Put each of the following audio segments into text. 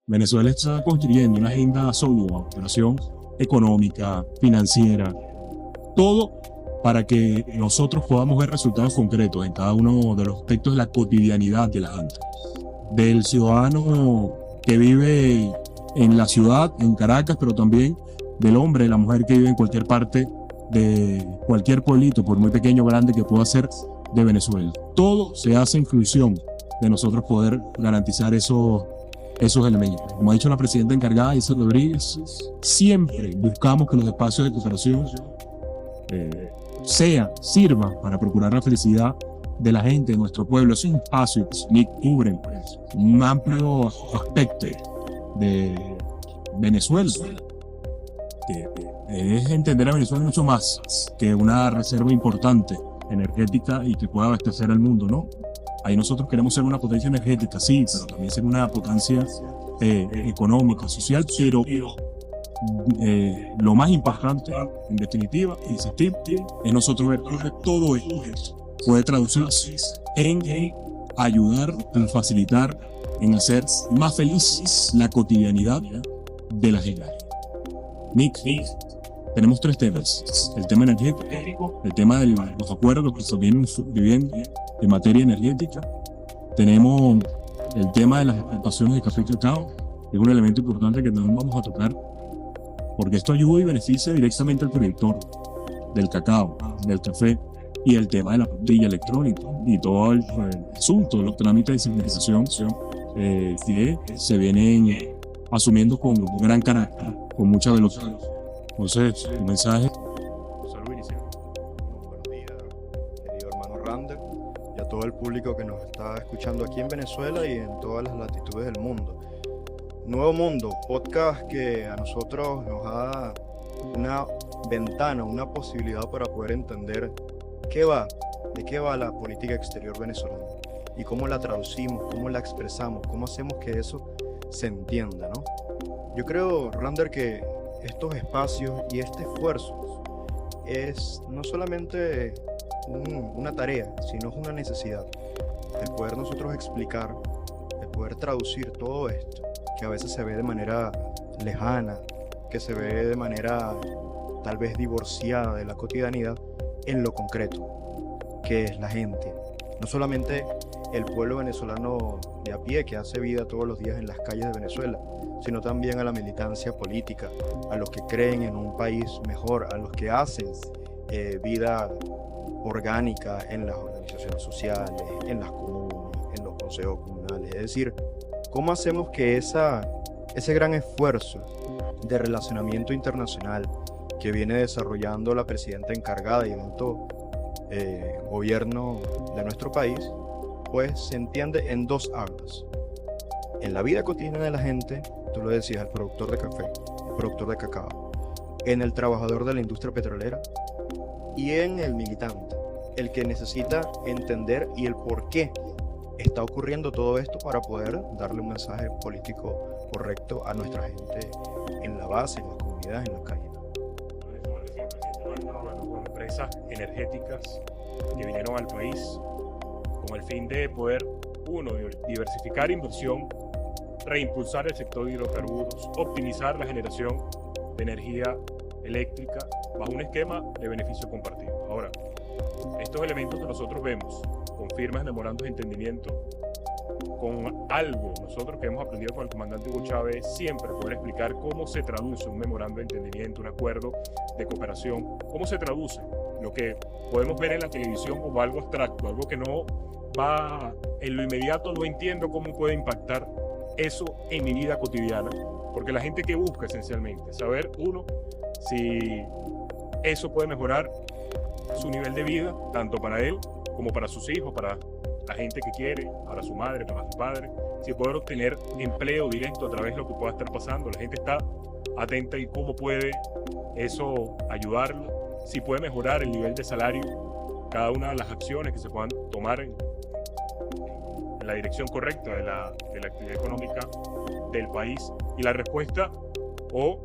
Venezuela está construyendo una agenda sólida, operación económica, financiera, todo para que nosotros podamos ver resultados concretos en cada uno de los aspectos de la cotidianidad de la gente. Del ciudadano que vive en la ciudad, en Caracas, pero también del hombre, de la mujer que vive en cualquier parte de cualquier pueblito, por muy pequeño o grande que pueda ser de Venezuela. Todo se hace en función de nosotros poder garantizar esos elementos. Como ha dicho la presidenta encargada, Isa Rodríguez, siempre buscamos que los espacios de cooperación sirvan para procurar la felicidad de la gente de nuestro pueblo. Esos espacios cubren un amplio aspecto de Venezuela, que es entender a Venezuela mucho más que una reserva importante energética y que pueda abastecer al mundo, ¿no? Ahí nosotros queremos ser una potencia energética, sí, pero también ser una potencia económica, social, pero lo más importante, en definitiva, insistir, es nosotros ver que todo esto puede traducirse en ayudar, en facilitar, en hacer más feliz la cotidianidad de la gente. Nick, tenemos tres temas: el tema energético, el tema de los acuerdos que se vienen viviendo en materia energética, tenemos el tema de las exportaciones de café y cacao, que es un elemento importante que también vamos a tocar, porque esto ayuda y beneficia directamente al productor del cacao, del café, y el tema de la plantilla electrónica y todo el asunto de los trámites de simplificación que se vienen asumiendo con gran carácter, con mucha velocidad. Entonces, un mensaje. Salud inicial. Buenos días, querido hermano Rander, y a todo el público que nos está escuchando aquí en Venezuela y en todas las latitudes del mundo. Nuevo Mundo, podcast que a nosotros nos da una ventana, una posibilidad para poder entender de qué va la política exterior venezolana y cómo la traducimos, cómo la expresamos, cómo hacemos que eso se entienda, ¿no? Yo creo, Rander, que estos espacios y este esfuerzo es no solamente una tarea, sino es una necesidad. El poder nosotros explicar, el poder traducir todo esto, que a veces se ve de manera lejana, que se ve de manera tal vez divorciada de la cotidianidad, en lo concreto, que es la gente. No solamente el pueblo venezolano de a pie que hace vida todos los días en las calles de Venezuela, sino también a la militancia política, a los que creen en un país mejor, a los que hacen vida orgánica en las organizaciones sociales, en las comunas, en los consejos comunales. Es decir, ¿cómo hacemos que ese gran esfuerzo de relacionamiento internacional que viene desarrollando la presidenta encargada y el alto gobierno de nuestro país, pues se entiende en dos aguas? En la vida cotidiana de la gente, tú lo decías, el productor de café, el productor de cacao, en el trabajador de la industria petrolera y en el militante, el que necesita entender y el por qué está ocurriendo todo esto para poder darle un mensaje político correcto a nuestra gente en la base, en las comunidades, en las calles. Con empresas energéticas que vinieron al país con el fin de poder, uno, diversificar inversión, reimpulsar el sector de hidrocarburos, optimizar la generación de energía eléctrica bajo un esquema de beneficio compartido. Ahora, estos elementos que nosotros vemos con firmas, memorandos de entendimiento, con algo nosotros que hemos aprendido con el comandante Hugo Chávez, siempre poder explicar cómo se traduce un memorando de entendimiento, un acuerdo de cooperación, cómo se traduce lo que podemos ver en la televisión como algo abstracto, algo que no va en lo inmediato, no entiendo cómo puede impactar eso en mi vida cotidiana, porque la gente que busca esencialmente saber, uno, si eso puede mejorar su nivel de vida, tanto para él como para sus hijos, para la gente que quiere, para su madre, para su padre, si poder obtener empleo directo a través de lo que pueda estar pasando. La gente está atenta y cómo puede eso ayudarlo, si puede mejorar el nivel de salario, cada una de las acciones que se puedan tomar en la dirección correcta de la actividad económica del país. Y la respuesta, o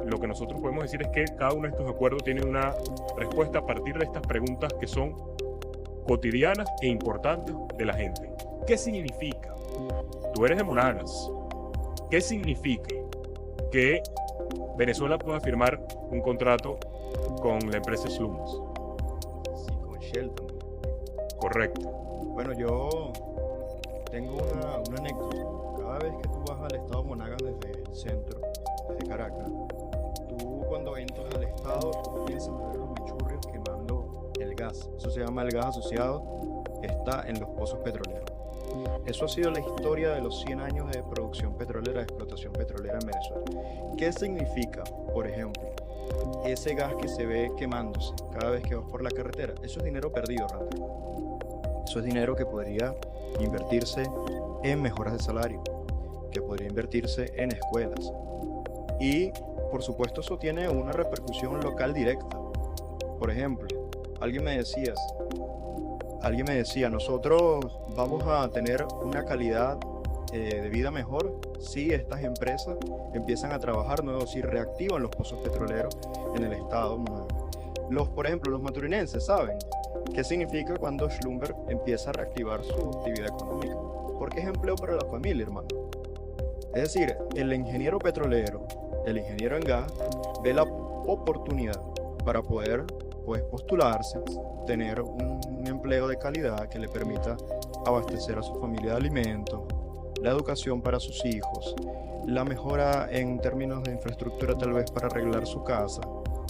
lo que nosotros podemos decir, es que cada uno de estos acuerdos tiene una respuesta a partir de estas preguntas que son cotidianas e importantes de la gente. ¿Qué significa? Tú eres de Monagas, ¿Qué significa que Venezuela pueda firmar un contrato con la empresa Slumbers? Sí, con Shell también. Correcto. Bueno, yo tengo una anécdota. Cada vez que tú vas al estado Monagas desde el centro, desde Caracas, tú cuando entras al estado tú piensas a ver los michurrios quemando el gas. Eso se llama el gas asociado, está en los pozos petroleros. Eso ha sido la historia de los 100 años de producción petrolera, de explotación petrolera en Venezuela. ¿Qué significa, por ejemplo, ese gas que se ve quemándose cada vez que vas por la carretera? Eso es dinero perdido, Randall. Eso es dinero que podría invertirse en mejoras de salario, que podría invertirse en escuelas. Y, por supuesto, eso tiene una repercusión local directa. Por ejemplo, alguien me decía, nosotros vamos a tener una calidad de vida mejor si estas empresas empiezan a trabajar, no si reactivan los pozos petroleros en el estado. Por ejemplo, los maturinenses saben qué significa cuando Schlumberg empieza a reactivar su actividad económica, porque es empleo para la familia, hermano. Es decir, el ingeniero petrolero, el ingeniero en gas, ve la oportunidad para poder postularse, tener un empleo de calidad que le permita abastecer a su familia de alimentos, la educación para sus hijos, la mejora en términos de infraestructura tal vez para arreglar su casa,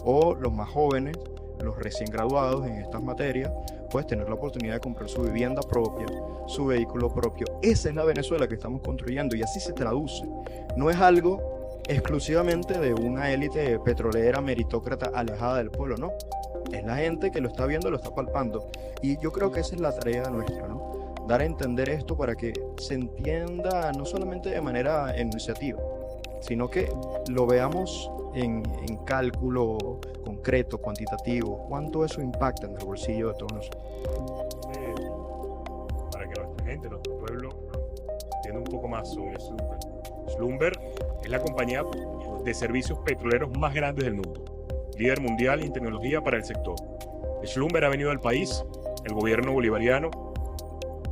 o los más jóvenes, los recién graduados en estas materias, pues tener la oportunidad de comprar su vivienda propia, su vehículo propio. Esa es la Venezuela que estamos construyendo y así se traduce. No es algo exclusivamente de una élite petrolera meritócrata alejada del pueblo, no. Es la gente que lo está viendo, lo está palpando. Y yo creo que esa es la tarea nuestra, ¿no? Dar a entender esto para que se entienda no solamente de manera enunciativa, sino que lo veamos en cálculo concreto, cuantitativo, cuánto eso impacta en el bolsillo de todos nosotros. Para que nuestra gente, nuestro pueblo, entienda un poco más sobre Schlumberg. Schlumberg es la compañía de servicios petroleros más grande del mundo, líder mundial en tecnología para el sector. Schlumberg ha venido al país, el gobierno bolivariano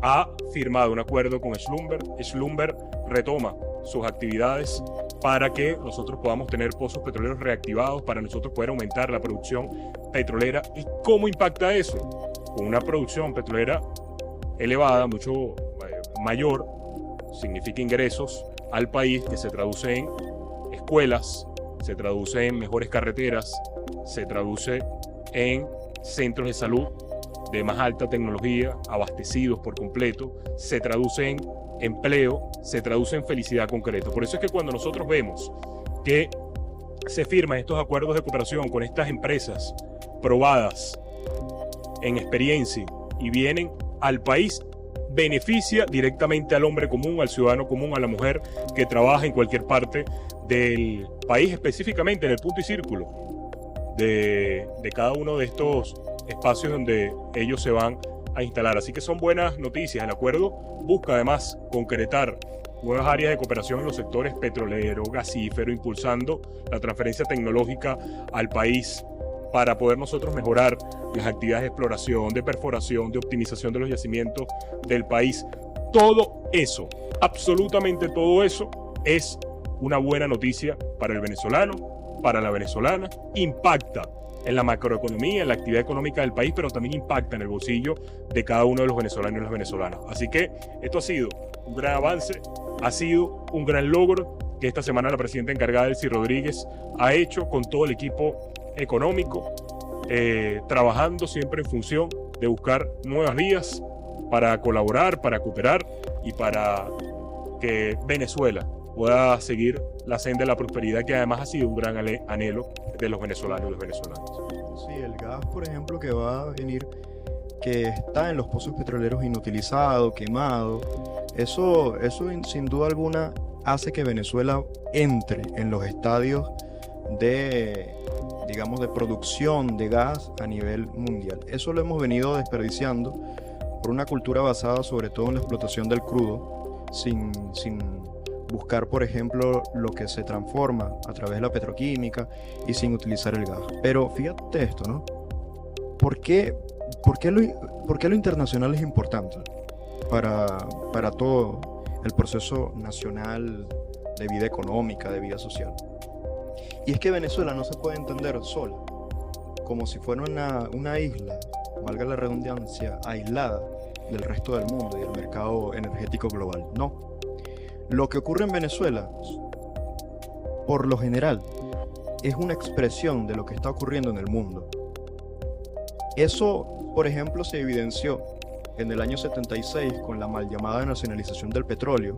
ha firmado un acuerdo con Schlumberg. Schlumberg retoma sus actividades para que nosotros podamos tener pozos petroleros reactivados, para nosotros poder aumentar la producción petrolera. ¿Y cómo impacta eso? Con una producción petrolera elevada, mucho mayor, significa ingresos al país que se traduce en escuelas, se traduce en mejores carreteras, se traduce en centros de salud de más alta tecnología, abastecidos por completo, se traduce en empleo, se traduce en felicidad concreta. Por eso es que cuando nosotros vemos que se firman estos acuerdos de cooperación con estas empresas probadas en experiencia y vienen al país, beneficia directamente al hombre común, al ciudadano común, a la mujer que trabaja en cualquier parte del país, específicamente en el punto y círculo de cada uno de estos espacios donde ellos se van a instalar. Así que son buenas noticias. El acuerdo busca además concretar nuevas áreas de cooperación en los sectores petrolero, gasífero, impulsando la transferencia tecnológica al país para poder nosotros mejorar las actividades de exploración, de perforación, de optimización de los yacimientos del país. Todo eso, absolutamente todo eso, es una buena noticia para el venezolano, para la venezolana, impacta en la macroeconomía, en la actividad económica del país, pero también impacta en el bolsillo de cada uno de los venezolanos y las venezolanas. Así que esto ha sido un gran avance, ha sido un gran logro que esta semana la presidenta encargada, Delcy Rodríguez, ha hecho con todo el equipo económico, trabajando siempre en función de buscar nuevas vías para colaborar, para cooperar y para que Venezuela pueda seguir la senda de la prosperidad, que además ha sido un gran anhelo de los venezolanos y los venezolanas. Sí, el gas, por ejemplo, que va a venir, que está en los pozos petroleros inutilizado, quemado, eso sin duda alguna hace que Venezuela entre en los estadios de, digamos, de producción de gas a nivel mundial. Eso lo hemos venido desperdiciando por una cultura basada sobre todo en la explotación del crudo, sin buscar, por ejemplo, lo que se transforma a través de la petroquímica y sin utilizar el gas. Pero fíjate esto, ¿no? ¿Por qué lo internacional es importante para todo el proceso nacional de vida económica, de vida social. Y es que Venezuela no se puede entender sola, como si fuera una isla, valga la redundancia, aislada del resto del mundo y del mercado energético global. No. Lo que ocurre en Venezuela, por lo general, es una expresión de lo que está ocurriendo en el mundo. Eso, por ejemplo, se evidenció en el año 76 con la mal llamada nacionalización del petróleo.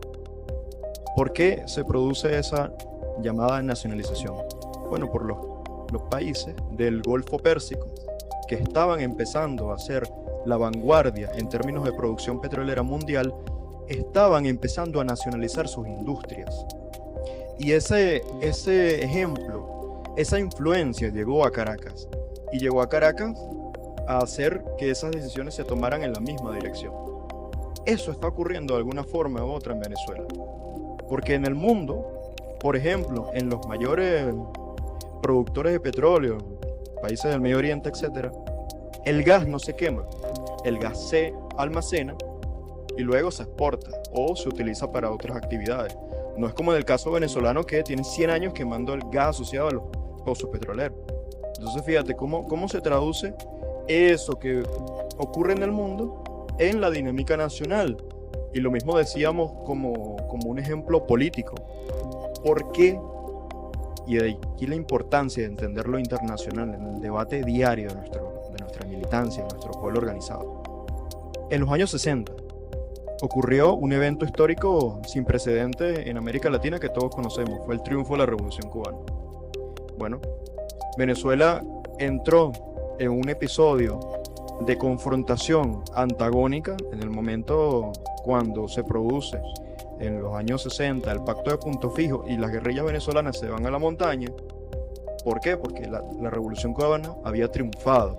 ¿Por qué se produce esa llamada nacionalización? Bueno, por los países del Golfo Pérsico que estaban empezando a ser la vanguardia en términos de producción petrolera mundial, estaban empezando a nacionalizar sus industrias. Y ese ejemplo, esa influencia llegó a Caracas. Y llegó a Caracas a hacer que esas decisiones se tomaran en la misma dirección. Eso está ocurriendo de alguna forma u otra en Venezuela. Porque en el mundo, por ejemplo, en los mayores productores de petróleo, países del Medio Oriente, etc., el gas no se quema. El gas se almacena y luego se exporta o se utiliza para otras actividades. No es como en el caso venezolano, que tiene 100 años quemando el gas asociado a los pozos petroleros. Entonces fíjate cómo se traduce eso que ocurre en el mundo en la dinámica nacional. Y lo mismo decíamos como un ejemplo político. ¿Por qué? Y de aquí la importancia de entender lo internacional en el debate diario de nuestra militancia, de nuestro pueblo organizado. En los años 60 ocurrió un evento histórico sin precedentes en América Latina que todos conocemos. Fue el triunfo de la Revolución Cubana. Bueno, Venezuela entró en un episodio de confrontación antagónica en el momento cuando se produce en los años 60 el Pacto de Punto Fijo y las guerrillas venezolanas se van a la montaña. ¿Por qué? Porque la Revolución Cubana había triunfado.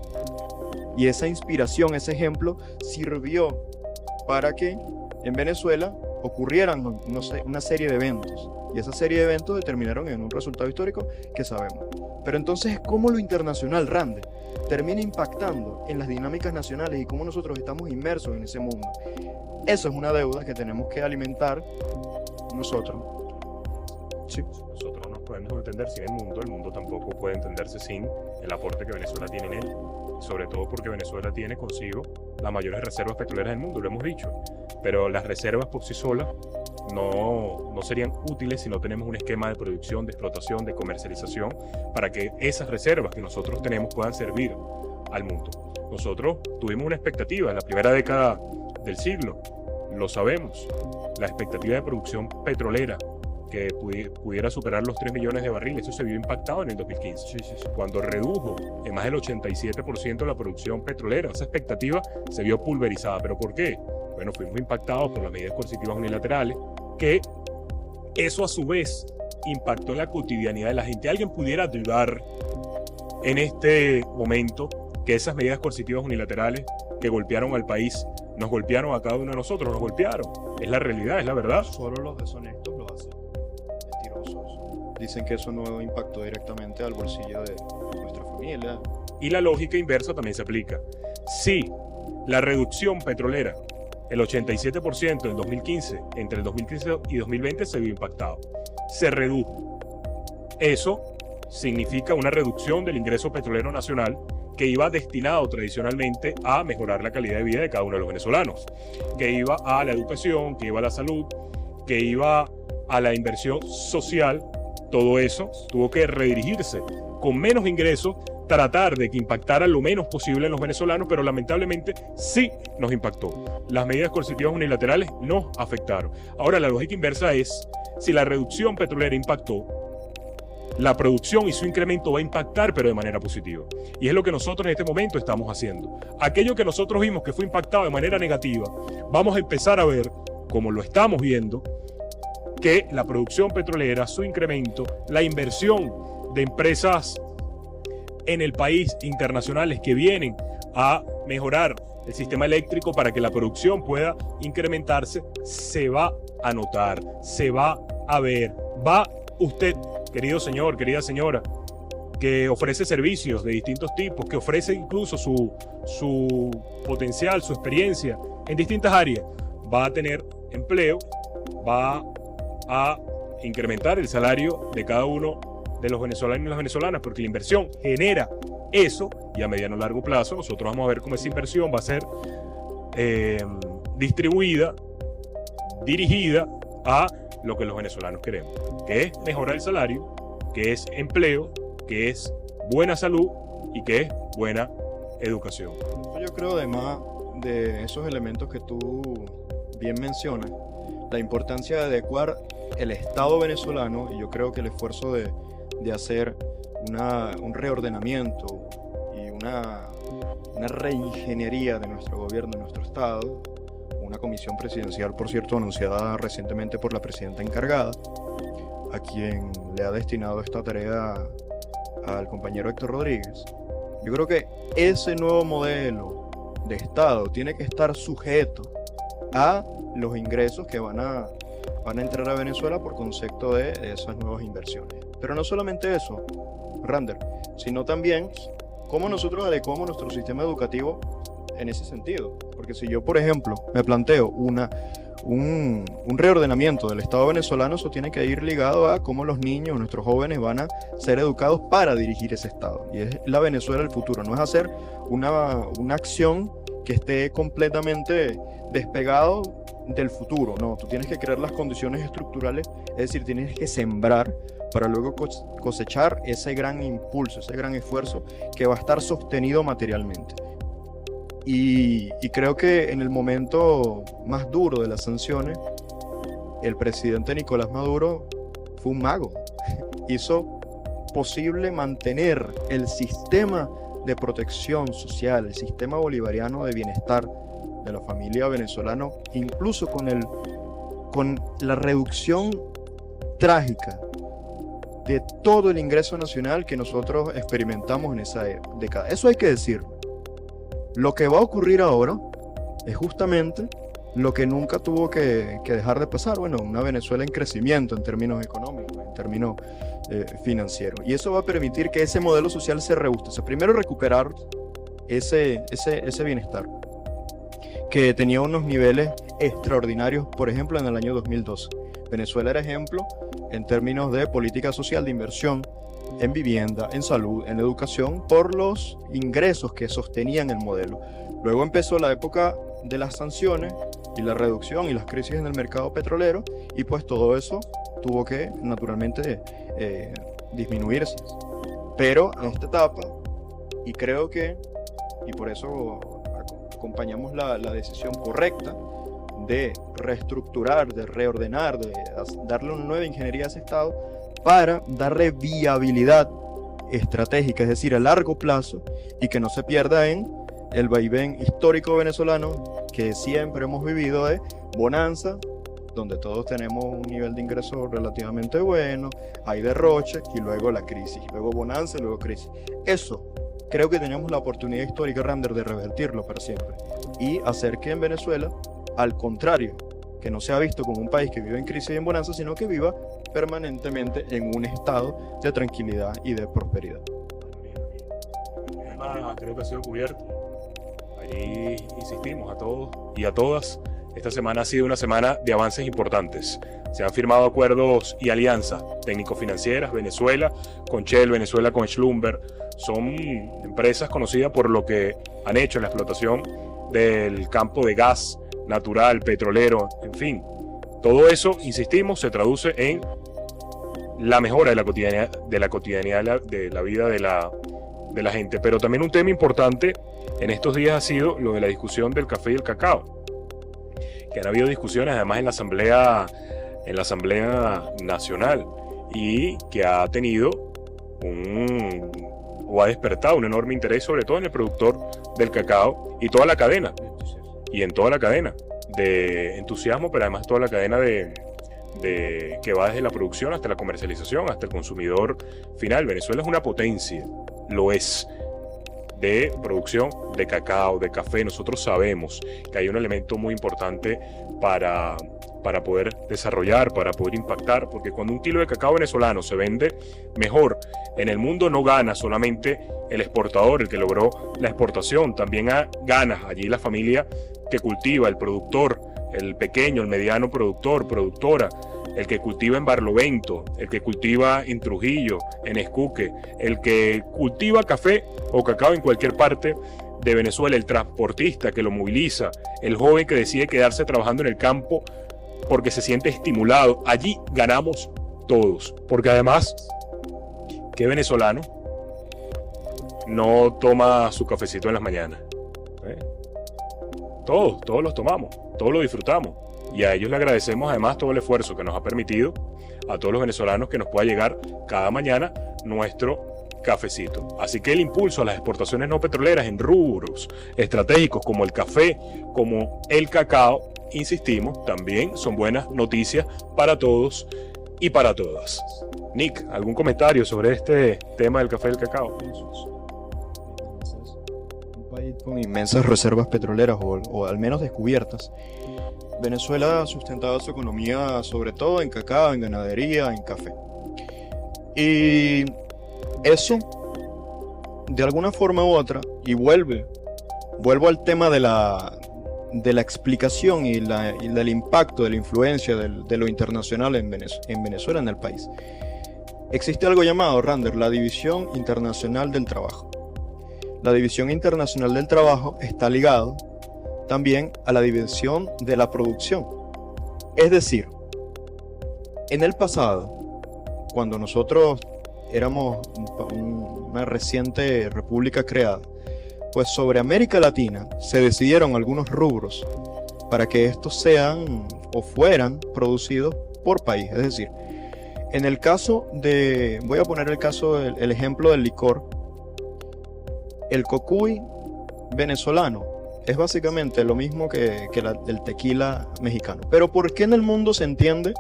Y esa inspiración, ese ejemplo, sirvió para que en Venezuela ocurrieran una serie de eventos. Y esa serie de eventos determinaron en un resultado histórico que sabemos. Pero entonces, ¿cómo lo internacional, Rande, termina impactando en las dinámicas nacionales y cómo nosotros estamos inmersos en ese mundo? Eso es una deuda que tenemos que alimentar nosotros. Sí. Nosotros nos podemos entender sin el mundo tampoco puede entenderse sin el aporte que Venezuela tiene en él. Sobre todo porque Venezuela tiene consigo las mayores reservas petroleras del mundo, lo hemos dicho. Pero las reservas por sí solas no serían útiles si no tenemos un esquema de producción, de explotación, de comercialización para que esas reservas que nosotros tenemos puedan servir al mundo. Nosotros tuvimos una expectativa en la primera década del siglo, lo sabemos, la expectativa de producción petrolera que pudiera superar los 3 millones de barriles. Eso se vio impactado en el 2015, cuando redujo en más del 87% la producción petrolera. Esa expectativa se vio pulverizada. ¿Pero por qué? Bueno, fuimos impactados por las medidas coercitivas unilaterales, que eso a su vez impactó en la cotidianidad de la gente. ¿Alguien pudiera dudar en este momento que esas medidas coercitivas unilaterales que golpearon al país nos golpearon a cada uno de nosotros? Nos golpearon. Es la realidad, es la verdad. Solo los deshonestos lo hacen. Mentirosos. Dicen que eso no impactó directamente al bolsillo de nuestra familia. Y la lógica inversa también se aplica. Si la reducción petrolera, el 87% en 2015, entre el 2015 y 2020 se vio impactado, se redujo. Eso significa una reducción del ingreso petrolero nacional que iba destinado tradicionalmente a mejorar la calidad de vida de cada uno de los venezolanos, que iba a la educación, que iba a la salud, que iba a la inversión social. Todo eso tuvo que redirigirse con menos ingresos, tratar de que impactara lo menos posible en los venezolanos, pero lamentablemente sí nos impactó. Las medidas coercitivas unilaterales nos afectaron. Ahora, la lógica inversa es, si la reducción petrolera impactó, la producción y su incremento va a impactar, pero de manera positiva. Y es lo que nosotros en este momento estamos haciendo. Aquello que nosotros vimos que fue impactado de manera negativa, vamos a empezar a ver, como lo estamos viendo, que la producción petrolera, su incremento, la inversión de empresas en el país internacionales que vienen a mejorar el sistema eléctrico para que la producción pueda incrementarse, se va a notar, se va a ver. Va usted, querido señor, querida señora, que ofrece servicios de distintos tipos, que ofrece incluso su potencial, su experiencia en distintas áreas, va a tener empleo, va a incrementar el salario de cada uno de los venezolanos y las venezolanas, porque la inversión genera eso, y a mediano o largo plazo nosotros vamos a ver cómo esa inversión va a ser distribuida, dirigida a lo que los venezolanos queremos, que es mejorar el salario, que es empleo, que es buena salud y que es buena educación. Yo creo, además de esos elementos que tú bien mencionas, la importancia de adecuar el Estado venezolano, y yo creo que el esfuerzo de hacer un reordenamiento y una reingeniería de nuestro gobierno, de nuestro Estado, una comisión presidencial, por cierto, anunciada recientemente por la presidenta encargada, a quien le ha destinado esta tarea al compañero Héctor Rodríguez. Yo creo que ese nuevo modelo de Estado tiene que estar sujeto a los ingresos que van a entrar a Venezuela por concepto de esas nuevas inversiones. Pero no solamente eso, Rander, sino también cómo nosotros adecuamos nuestro sistema educativo en ese sentido. Porque si yo, por ejemplo, me planteo un reordenamiento del Estado venezolano, eso tiene que ir ligado a cómo los niños, nuestros jóvenes, van a ser educados para dirigir ese Estado. Y es la Venezuela del futuro, no es hacer una acción que esté completamente despegado del futuro. No, tú tienes que crear las condiciones estructurales, es decir, tienes que sembrar para luego cosechar ese gran impulso, ese gran esfuerzo que va a estar sostenido materialmente. Y creo que en el momento más duro de las sanciones, el presidente Nicolás Maduro fue un mago. Hizo posible mantener el sistema de protección social, el sistema bolivariano de bienestar de la familia venezolana, incluso con la reducción trágica de todo el ingreso nacional que nosotros experimentamos en esa década. Eso hay que decirlo. Lo que va a ocurrir ahora es justamente lo que nunca tuvo que dejar de pasar. Bueno, una Venezuela en crecimiento en términos económicos, en términos financieros. Y eso va a permitir que ese modelo social se robuste. O sea, primero recuperar ese bienestar que tenía unos niveles extraordinarios, por ejemplo, en el año 2012. Venezuela era ejemplo en términos de política social, de inversión en vivienda, en salud, en educación, por los ingresos que sostenían el modelo. Luego empezó la época de las sanciones y la reducción y las crisis en el mercado petrolero, y pues todo eso tuvo que naturalmente disminuirse. Pero en esta etapa, y creo que, y por eso acompañamos la decisión correcta de reestructurar, de reordenar, de darle una nueva ingeniería a ese Estado para darle viabilidad estratégica, es decir, a largo plazo, y que no se pierda en el vaivén histórico venezolano que siempre hemos vivido de bonanza, donde todos tenemos un nivel de ingreso relativamente bueno, hay derroche y luego la crisis, luego bonanza y luego crisis. Eso creo que tenemos la oportunidad histórica, Rander, de revertirlo para siempre y hacer que en Venezuela, al contrario, que no sea visto como un país que vive en crisis y en bonanza, sino que viva permanentemente en un estado de tranquilidad y de prosperidad. El tema creo que ha sido cubierto. Allí insistimos a todos y a todas. Esta semana ha sido una semana de avances importantes. Se han firmado acuerdos y alianzas técnico-financieras, Venezuela con Shell, Venezuela con Schlumberger. Son empresas conocidas por lo que han hecho en la explotación del campo de gas natural, petrolero, en fin. Todo eso, insistimos, se traduce en la mejora de la cotidianidad de la vida de la gente. Pero también un tema importante en estos días ha sido lo de la discusión del café y el cacao, que han habido discusiones además en la Asamblea Nacional, y que ha tenido ha despertado un enorme interés, sobre todo en el productor del cacao y toda la cadena, y en toda la cadena de entusiasmo, pero además toda la cadena que va desde la producción hasta la comercialización, hasta el consumidor final. Venezuela es una potencia, lo es, de producción de cacao, de café. Nosotros sabemos que hay un elemento muy importante para poder desarrollar, para poder impactar, porque cuando un kilo de cacao venezolano se vende mejor en el mundo, no gana solamente el exportador, el que logró la exportación, también gana allí la familia que cultiva, el productor, el pequeño, el mediano productor, productora, el que cultiva en Barlovento, el que cultiva en Trujillo, en Escuque, el que cultiva café o cacao en cualquier parte de Venezuela, el transportista que lo moviliza, el joven que decide quedarse trabajando en el campo porque se siente estimulado. Allí ganamos todos, porque además, ¿qué venezolano no toma su cafecito en las mañanas? Todos los tomamos, todos lo disfrutamos, y a ellos le agradecemos además todo el esfuerzo que nos ha permitido a todos los venezolanos que nos pueda llegar cada mañana nuestro cafecito. Así que el impulso a las exportaciones no petroleras en rubros estratégicos como el café, como el cacao, insistimos, también son buenas noticias para todos y para todas. Nick, ¿algún comentario sobre este tema del café y el cacao? Un país con inmensas reservas petroleras o al menos descubiertas. Venezuela ha sustentado su economía sobre todo en cacao, en ganadería, en café. Y eso, de alguna forma u otra, y vuelvo al tema de la explicación y del impacto, de la influencia de lo internacional en Venezuela, en el país. Existe algo llamado, Rander, la División Internacional del Trabajo. La División Internacional del Trabajo está ligado también a la división de la producción. Es decir, en el pasado, cuando nosotros éramos una reciente república creada, pues sobre América Latina se decidieron algunos rubros para que estos sean o fueran producidos por país. Es decir, en el caso de, voy a poner el ejemplo del licor, el cocuy venezolano es básicamente lo mismo que el tequila mexicano. Pero ¿por qué en el mundo se entiende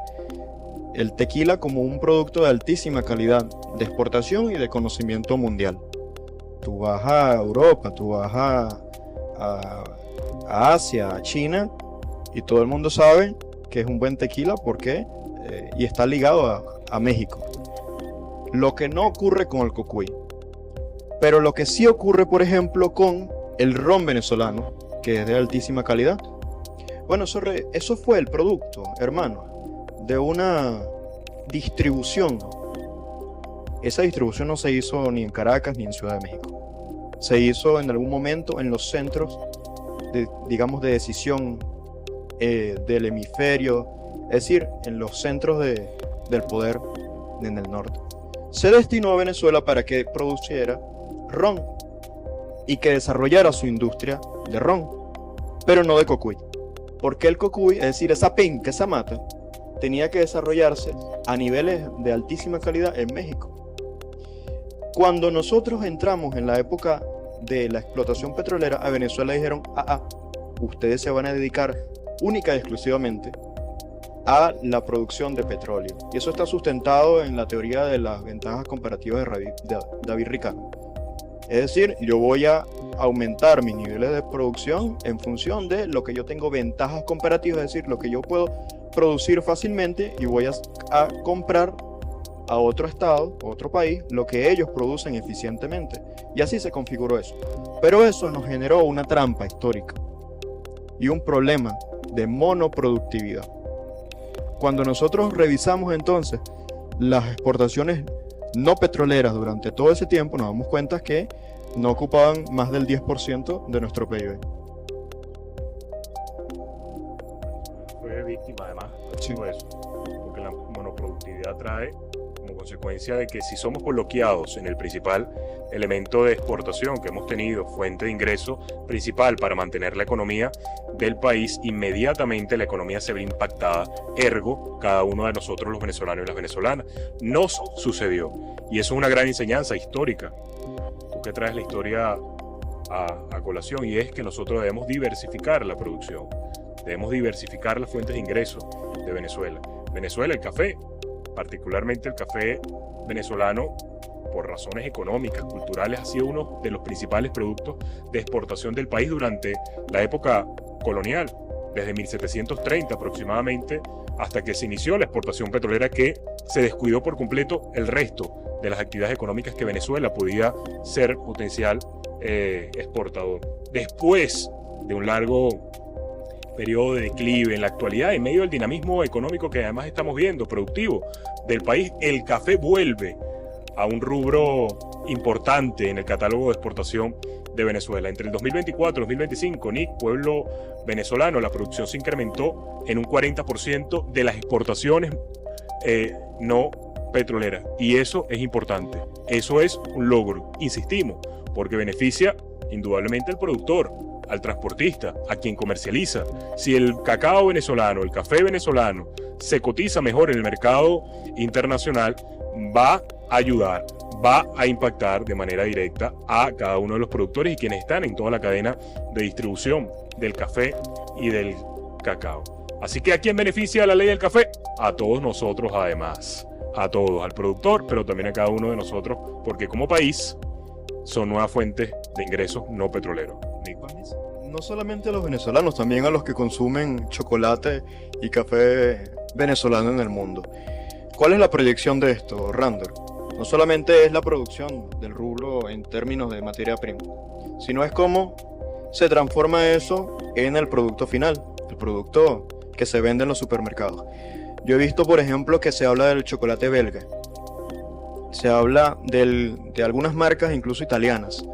el tequila como un producto de altísima calidad de exportación y de conocimiento mundial? Tú vas a Europa, tú vas a Asia, a China, y todo el mundo sabe que es un buen tequila porque y está ligado a México. Lo que no ocurre con el cocuy. Pero lo que sí ocurre, por ejemplo, con el ron venezolano, que es de altísima calidad. Bueno, eso fue el producto, hermano, de una distribución. Esa distribución no se hizo ni en Caracas ni en Ciudad de México. Se hizo en algún momento en los centros de decisión del hemisferio, es decir, en los centros del poder en el norte. Se destinó a Venezuela para que produciera ron y que desarrollara su industria de ron, pero no de cocuy. Porque el cocuy, es decir, esa penca, esa mata, tenía que desarrollarse a niveles de altísima calidad en México. Cuando nosotros entramos en la época de la explotación petrolera, a Venezuela dijeron, ustedes se van a dedicar única y exclusivamente a la producción de petróleo. Y eso está sustentado en la teoría de las ventajas comparativas de David Ricardo. Es decir, yo voy a aumentar mis niveles de producción en función de lo que yo tengo ventajas comparativas, es decir, lo que yo puedo producir fácilmente, y voy a comprar a otro estado, otro país, lo que ellos producen eficientemente. Y así se configuró eso. Pero eso nos generó una trampa histórica y un problema de monoproductividad. Cuando nosotros revisamos entonces las exportaciones no petroleras durante todo ese tiempo, nos damos cuenta que no ocupaban más del 10% de nuestro PIB. Fue víctima además de Sí. todo eso, porque la monoproductividad trae como consecuencia de que si somos bloqueados en el principal elemento de exportación que hemos tenido, fuente de ingreso principal para mantener la economía del país, inmediatamente la economía se ve impactada, ergo cada uno de nosotros los venezolanos y las venezolanas. Nos sucedió, y eso es una gran enseñanza histórica. Tú que traes la historia a colación, y es que nosotros debemos diversificar la producción, debemos diversificar las fuentes de ingreso de Venezuela. Venezuela, el café, particularmente el café venezolano, por razones económicas, culturales, ha sido uno de los principales productos de exportación del país durante la época colonial, desde 1730 aproximadamente, hasta que se inició la exportación petrolera, que se descuidó por completo el resto de las actividades económicas que Venezuela podía ser potencial exportador. Después de un largo periodo de declive, en la actualidad, en medio del dinamismo económico que además estamos viendo, productivo del país, el café vuelve a un rubro importante en el catálogo de exportación de Venezuela. Entre el 2024 y 2025, NIC, pueblo venezolano, la producción se incrementó en un 40% de las exportaciones no petroleras. Y eso es importante. Eso es un logro, insistimos, porque beneficia indudablemente al productor, al transportista, a quien comercializa. Si el cacao venezolano, el café venezolano se cotiza mejor en el mercado internacional, va a ayudar, va a impactar de manera directa a cada uno de los productores y quienes están en toda la cadena de distribución del café y del cacao. Así que ¿a quién beneficia la ley del café? A todos nosotros además, a todos, al productor, pero también a cada uno de nosotros, porque como país son nuevas fuentes de ingresos no petroleros. No solamente a los venezolanos, también a los que consumen chocolate y café venezolano en el mundo. ¿Cuál es la proyección de esto, Randall? No solamente es la producción del rubro en términos de materia prima, sino es cómo se transforma eso en el producto final, el producto que se vende en los supermercados. Yo he visto, por ejemplo, que se habla del chocolate belga, se habla de algunas marcas, incluso italianas,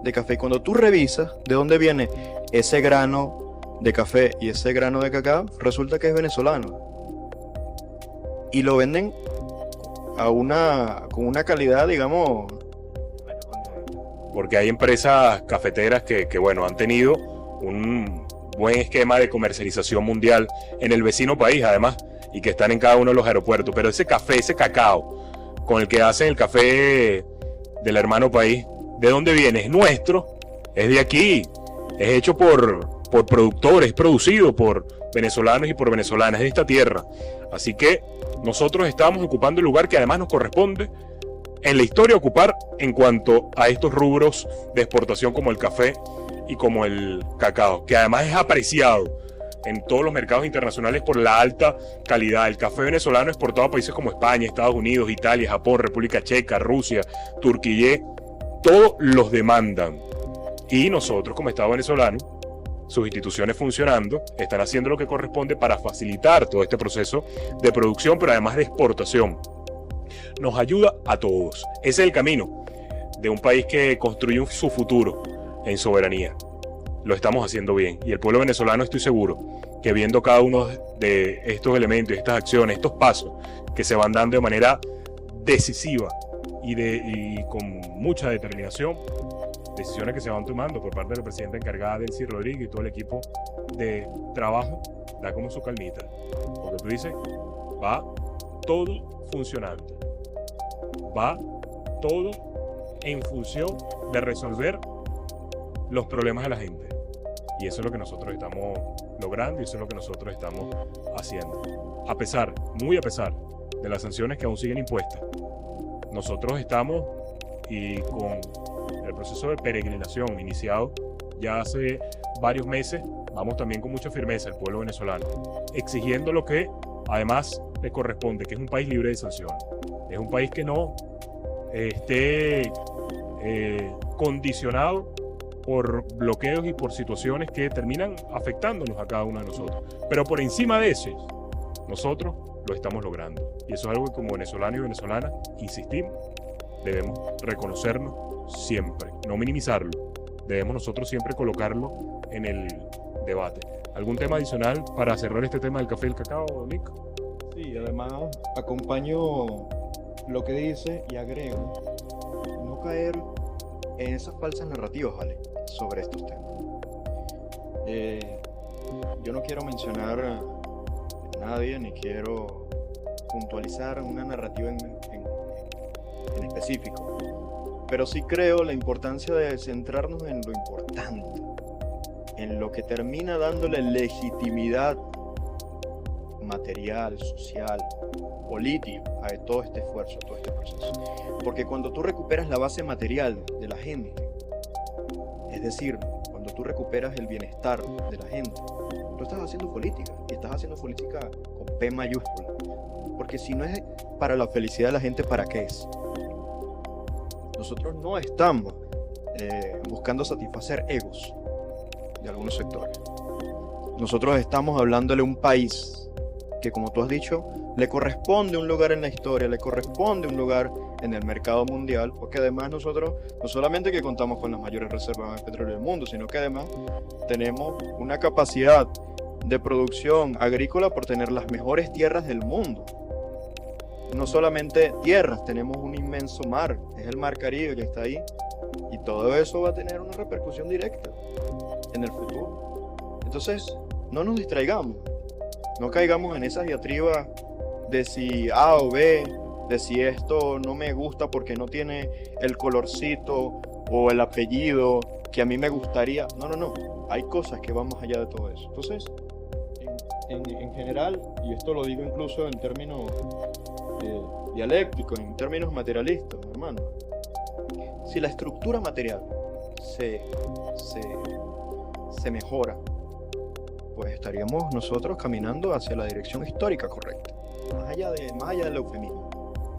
de café. Cuando tú revisas de dónde viene ese grano de café y ese grano de cacao, resulta que es venezolano. Y lo venden con una calidad, digamos... Porque hay empresas cafeteras que bueno, han tenido un buen esquema de comercialización mundial en el vecino país, además, y que están en cada uno de los aeropuertos. Pero ese café, ese cacao, con el que hacen el café del hermano país, ¿de dónde viene? Es nuestro, es de aquí, es hecho por productores, es producido por venezolanos y por venezolanas, es de esta tierra. Así que nosotros estamos ocupando el lugar que además nos corresponde en la historia ocupar en cuanto a estos rubros de exportación como el café y como el cacao, que además es apreciado en todos los mercados internacionales por la alta calidad. El café venezolano exportado a países como España, Estados Unidos, Italia, Japón, República Checa, Rusia, Turquía, todos los demandan. Y nosotros como Estado venezolano, sus instituciones funcionando, están haciendo lo que corresponde para facilitar todo este proceso de producción, pero además de exportación. Nos ayuda a todos. Ese es el camino de un país que construye su futuro en soberanía. Lo estamos haciendo bien. Y el pueblo venezolano, estoy seguro, que viendo cada uno de estos elementos, estas acciones, estos pasos que se van dando de manera decisiva y con mucha determinación, decisiones que se van tomando por parte de la presidenta encargada, Delcy Rodríguez, y todo el equipo de trabajo, da como su calmita. Porque tú dices, va todo funcionando. Va todo en función de resolver los problemas de la gente. Y eso es lo que nosotros estamos logrando y eso es lo que nosotros estamos haciendo. A pesar, muy a pesar de las sanciones que aún siguen impuestas, nosotros estamos y con el proceso de peregrinación iniciado ya hace varios meses, vamos también con mucha firmeza el pueblo venezolano, exigiendo lo que además le corresponde, que es un país libre de sanciones. Es un país que no esté condicionado por bloqueos y por situaciones que terminan afectándonos a cada uno de nosotros. Pero por encima de eso, nosotros lo estamos logrando. Y eso es algo que como venezolanos y venezolanas, insistimos, debemos reconocernos siempre, no minimizarlo. Debemos nosotros siempre colocarlo en el debate. ¿Algún tema adicional para cerrar este tema del café y el cacao, Nick? Sí, además acompaño lo que dice y agrego no caer en esas falsas narrativas, ¿vale?, sobre estos temas. Yo no quiero mencionar a nadie ni quiero puntualizar una narrativa en específico, pero sí creo la importancia de centrarnos en lo importante, en lo que termina dándole legitimidad material, social, política a todo este esfuerzo, a todo este proceso. Porque cuando tú recuperas la base material de la gente, es decir, cuando tú recuperas el bienestar de la gente, tú estás haciendo política, y estás haciendo política con P mayúscula. Porque si no es para la felicidad de la gente, ¿para qué es? Nosotros no estamos buscando satisfacer egos de algunos sectores. nosotros estamos hablándole a un país que, como tú has dicho, le corresponde un lugar en la historia, le corresponde un lugar en el mercado mundial, porque además nosotros no solamente que contamos con las mayores reservas de petróleo del mundo, sino que además tenemos una capacidad de producción agrícola por tener las mejores tierras del mundo. No solamente tierras, tenemos un inmenso mar, es el mar Caribe que está ahí, y todo eso va a tener una repercusión directa en el futuro. Entonces, no nos distraigamos, no caigamos en esas diatribas de si A o B, de si esto no me gusta porque no tiene el colorcito o el apellido que a mí me gustaría. No, hay cosas que van más allá de todo eso. Entonces, en general, y esto lo digo incluso en términos dialécticos, en términos materialistas, hermano, si la estructura material se mejora, pues estaríamos nosotros caminando hacia la dirección histórica correcta, más allá del eufemismo,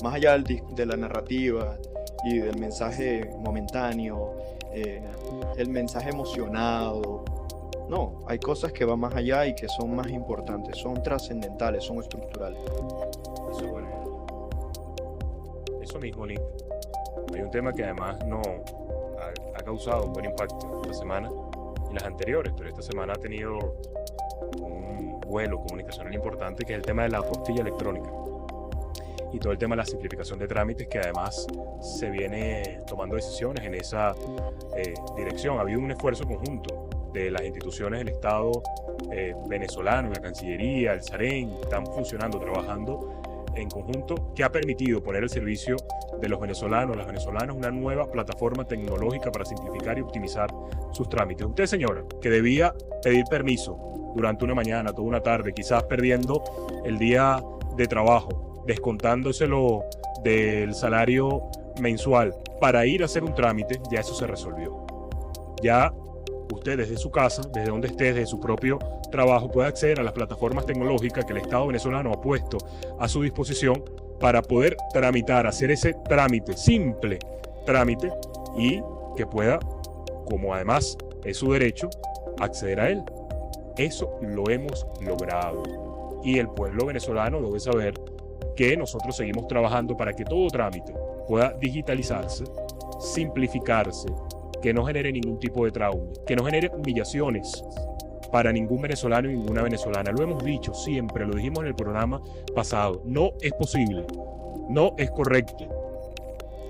más allá de la narrativa y del mensaje momentáneo, el mensaje emocionado. No, hay cosas que van más allá y que son más importantes, son trascendentales, son estructurales. Eso mismo, Link. Hay un tema que además ha causado un buen impacto esta semana y las anteriores, pero esta semana ha tenido un vuelo comunicacional importante, que es el tema de la apostilla electrónica y todo el tema de la simplificación de trámites, que además se viene tomando decisiones en esa dirección. Ha habido un esfuerzo conjunto de las instituciones del Estado venezolano, la Cancillería, el SAREN, están funcionando, trabajando en conjunto, que ha permitido poner al servicio de los venezolanos, las venezolanas, una nueva plataforma tecnológica para simplificar y optimizar sus trámites. Usted, señora, que debía pedir permiso durante una mañana, toda una tarde, quizás perdiendo el día de trabajo, descontándoselo del salario mensual para ir a hacer un trámite, ya eso se resolvió. Ya usted desde su casa, desde donde esté, desde su propio trabajo, puede acceder a las plataformas tecnológicas que el Estado venezolano ha puesto a su disposición para poder tramitar, hacer ese trámite, simple trámite, y que pueda, como además es su derecho, acceder a él. Eso lo hemos logrado. Y el pueblo venezolano debe saber que nosotros seguimos trabajando para que todo trámite pueda digitalizarse, simplificarse, que no genere ningún tipo de trauma, que no genere humillaciones para ningún venezolano y ninguna venezolana. Lo hemos dicho siempre, lo dijimos en el programa pasado. No es posible, no es correcto.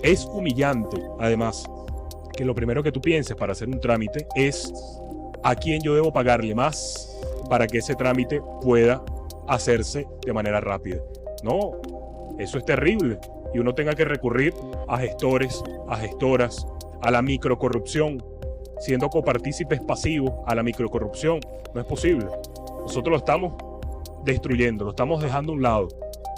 Es humillante, además, que lo primero que tú pienses para hacer un trámite es a quién yo debo pagarle más para que ese trámite pueda hacerse de manera rápida. No, eso es terrible. Y uno tenga que recurrir a gestores, a gestoras, a la microcorrupción, siendo copartícipes pasivos a la microcorrupción. No es posible. Nosotros lo estamos destruyendo, lo estamos dejando a un lado,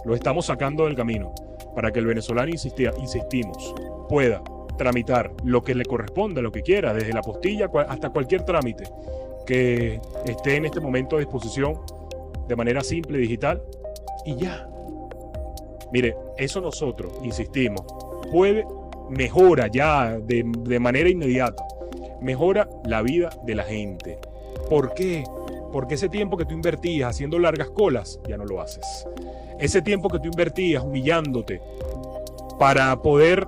lo estamos sacando del camino para que el venezolano, insistimos, pueda tramitar lo que le corresponda, lo que quiera, desde la apostilla hasta cualquier trámite que esté en este momento a disposición de manera simple, digital, y ya. Mire, eso nosotros, insistimos, mejora ya de manera inmediata, mejora la vida de la gente. ¿Por qué? Porque ese tiempo que tú invertías haciendo largas colas, ya no lo haces. Ese tiempo que tú invertías humillándote para poder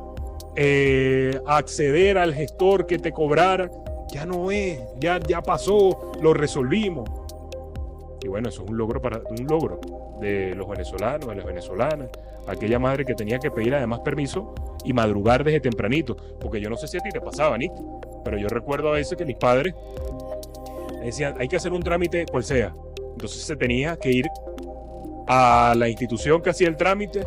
acceder al gestor que te cobrara, ya no es, ya pasó, lo resolvimos. Y bueno, eso es un logro de los venezolanos, de las venezolanas, aquella madre que tenía que pedir además permiso y madrugar desde tempranito, porque yo no sé si a ti te pasaba, Nito, pero yo recuerdo a veces que mis padres me decían, hay que hacer un trámite cual sea, entonces se tenía que ir a la institución que hacía el trámite,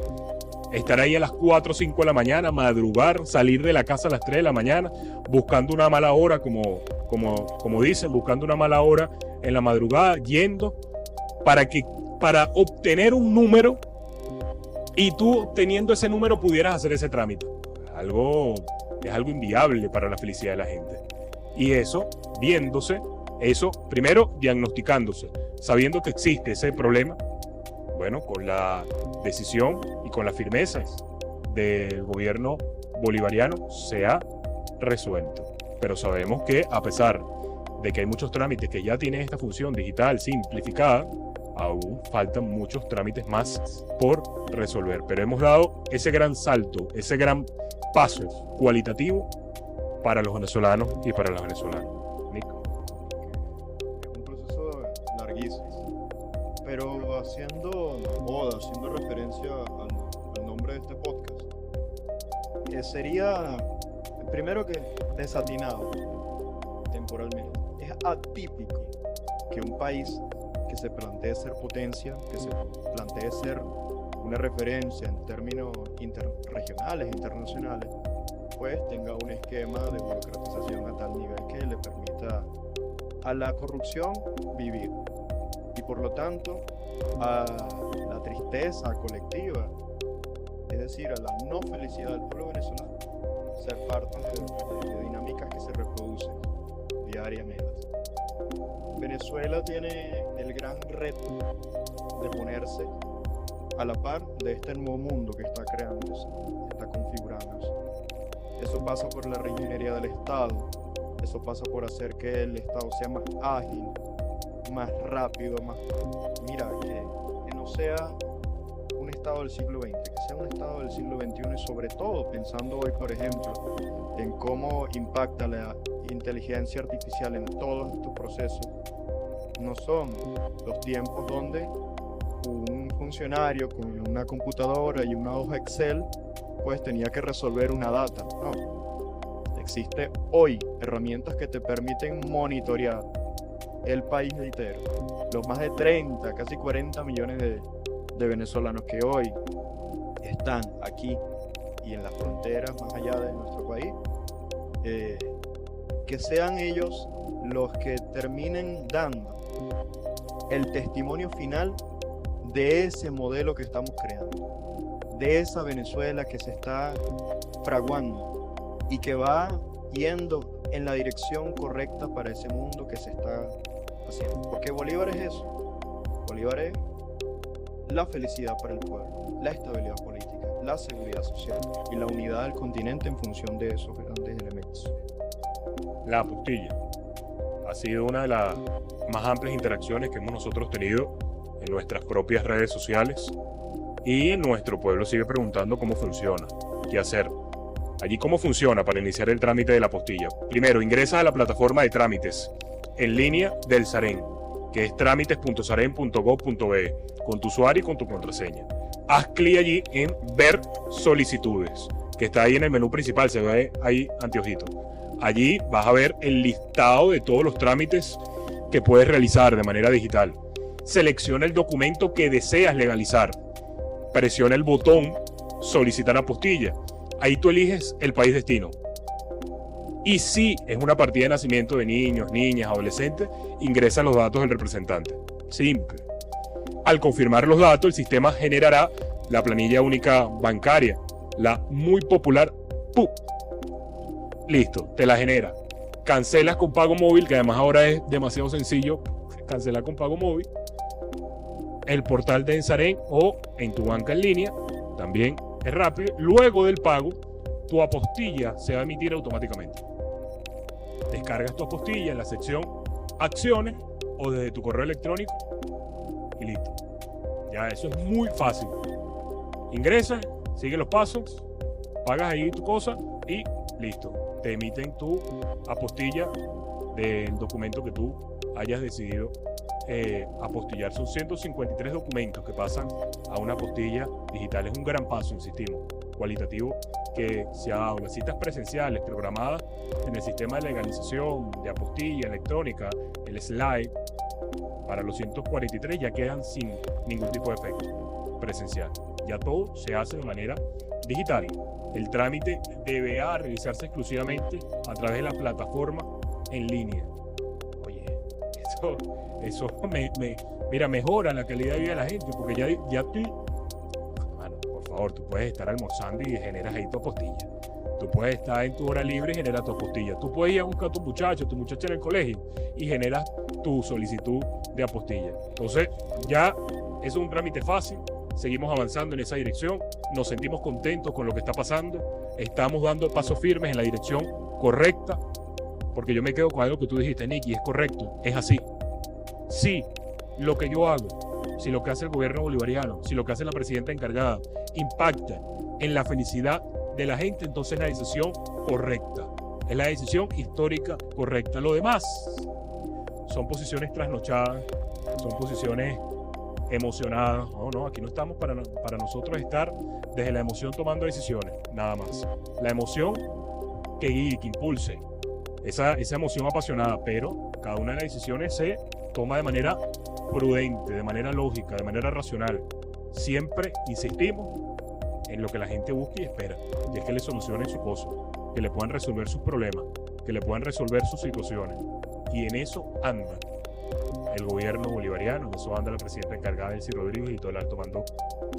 estar ahí a las 4 o 5 de la mañana, madrugar, salir de la casa a las 3 de la mañana, buscando una mala hora, como dicen, buscando una mala hora en la madrugada, yendo para obtener un número y tú teniendo ese número pudieras hacer ese trámite. Es algo inviable para la felicidad de la gente. Y eso, viéndose, eso primero diagnosticándose, sabiendo que existe ese problema, bueno, con la decisión y con la firmeza del gobierno bolivariano se ha resuelto. Pero sabemos que a pesar de que hay muchos trámites que ya tienen esta función digital simplificada, aún faltan muchos trámites más por resolver. Pero hemos dado ese gran salto, ese gran paso cualitativo para los venezolanos y para las venezolanas. Nico. Es un proceso larguísimo. Pero haciendo referencia al nombre de este podcast, sería, primero que desatinado temporalmente. Es atípico que un país que se plantee ser potencia, que se plantee ser una referencia en términos regionales, internacionales, pues tenga un esquema de burocratización a tal nivel que le permita a la corrupción vivir y por lo tanto a la tristeza colectiva, es decir, a la no felicidad del pueblo venezolano, ser parte de dinámicas que se reproducen diariamente. Venezuela tiene el gran reto de ponerse a la par de este nuevo mundo que está creándose, está configurándose. Eso pasa por la reingeniería del Estado, eso pasa por hacer que el Estado sea más ágil, más rápido, que no sea un Estado del siglo XX, que sea un Estado del siglo XXI y sobre todo pensando hoy, por ejemplo, en cómo impacta la inteligencia artificial en todos estos procesos. No son los tiempos donde un funcionario con una computadora y una hoja Excel pues tenía que resolver una data. No, existe hoy herramientas que te permiten monitorear el país entero, los más de 30, casi 40 millones de venezolanos que hoy están aquí y en las fronteras más allá de nuestro país, que sean ellos los que terminen dando el testimonio final de ese modelo que estamos creando, de esa Venezuela que se está fraguando y que va yendo en la dirección correcta para ese mundo que se está haciendo. Porque Bolívar es eso. Bolívar es la felicidad para el pueblo, la estabilidad política, la seguridad social y la unidad del continente en función de esos grandes elementos. La apostilla ha sido una de las más amplias interacciones que hemos nosotros tenido en nuestras propias redes sociales y nuestro pueblo sigue preguntando cómo funciona, qué hacer. Allí cómo funciona para iniciar el trámite de la apostilla. Primero, ingresas a la plataforma de trámites en línea del SAREN, que es trámites.saren.gov.be, con tu usuario y con tu contraseña. Haz clic allí en ver solicitudes, que está ahí en el menú principal, se ve ahí anteojito. Allí vas a ver el listado de todos los trámites que puedes realizar de manera digital. Selecciona el documento que deseas legalizar. Presiona el botón solicitar apostilla. Ahí tú eliges el país destino. Y si es una partida de nacimiento de niños, niñas, adolescentes, ingresa los datos del representante. Simple. Al confirmar los datos, el sistema generará la planilla única bancaria, la muy popular PUB. Listo, te la genera. Cancelas con pago móvil, que además ahora es demasiado sencillo cancelar con pago móvil. El portal de Ensaren o en tu banca en línea, también es rápido. Luego del pago, tu apostilla se va a emitir automáticamente. Descargas tu apostilla en la sección Acciones o desde tu correo electrónico y listo. Ya eso es muy fácil. Ingresas, sigue los pasos, pagas ahí tu cosa y listo. Te emiten tu apostilla del documento que tú hayas decidido apostillar. Son 153 documentos que pasan a una apostilla digital. Es un gran paso, insistimos, cualitativo que se ha dado. Las citas presenciales programadas en el sistema de legalización de apostilla electrónica, el slide, para los 143 ya quedan sin ningún tipo de efecto presencial. Ya todo se hace de manera digital. El trámite deberá realizarse exclusivamente a través de la plataforma en línea. Oye, eso mejora la calidad de vida de la gente, porque ya tú, mano, por favor, tú puedes estar almorzando y generas ahí tu apostilla. Tú puedes estar en tu hora libre y generas tu apostilla. Tú puedes ir a buscar a tu muchacha en el colegio y generas tu solicitud de apostilla. Entonces, ya eso es un trámite fácil. Seguimos avanzando en esa dirección, nos sentimos contentos con lo que está pasando, estamos dando pasos firmes en la dirección correcta porque yo me quedo con algo que tú dijiste, Nicky, es correcto, es así. Si lo que yo hago, si lo que hace el gobierno bolivariano, si lo que hace la presidenta encargada impacta en la felicidad de la gente, entonces es la decisión correcta, es la decisión histórica correcta. Lo demás son posiciones trasnochadas, son posiciones emocionadas. No, aquí no estamos para nosotros estar desde la emoción tomando decisiones, nada más. La emoción que guíe, que impulse, esa emoción apasionada, pero cada una de las decisiones se toma de manera prudente, de manera lógica, de manera racional. Siempre insistimos en lo que la gente busca y espera, y es que le solucionen su cosa, que le puedan resolver sus problemas, que le puedan resolver sus situaciones. Y en eso anda el gobierno bolivariano, en eso anda la presidenta encargada, Delcy Rodríguez, y todo el alto mando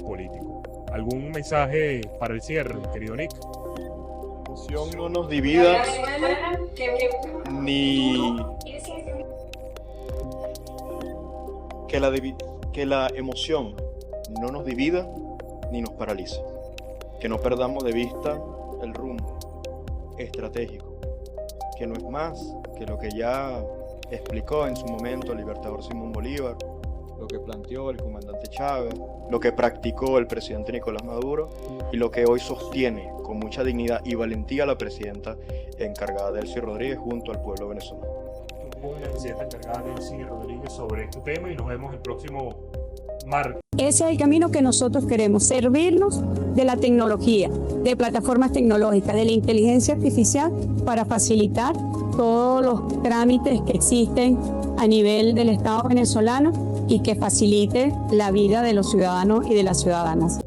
político. ¿Algún mensaje para el cierre, querido Nick? La emoción no nos divida, ni que la emoción no nos divida ni nos paralice. Que no perdamos de vista el rumbo estratégico, que no es más que lo que ya explicó en su momento el libertador Simón Bolívar, lo que planteó el comandante Chávez, lo que practicó el presidente Nicolás Maduro y lo que hoy sostiene con mucha dignidad y valentía la presidenta encargada Delcy Rodríguez junto al pueblo venezolano. La presidenta encargada Delcy Rodríguez sobre este tema y nos vemos el próximo martes. Ese es el camino que nosotros queremos, servirnos de la tecnología, de plataformas tecnológicas, de la inteligencia artificial para facilitar todos los trámites que existen a nivel del Estado venezolano y que facilite la vida de los ciudadanos y de las ciudadanas.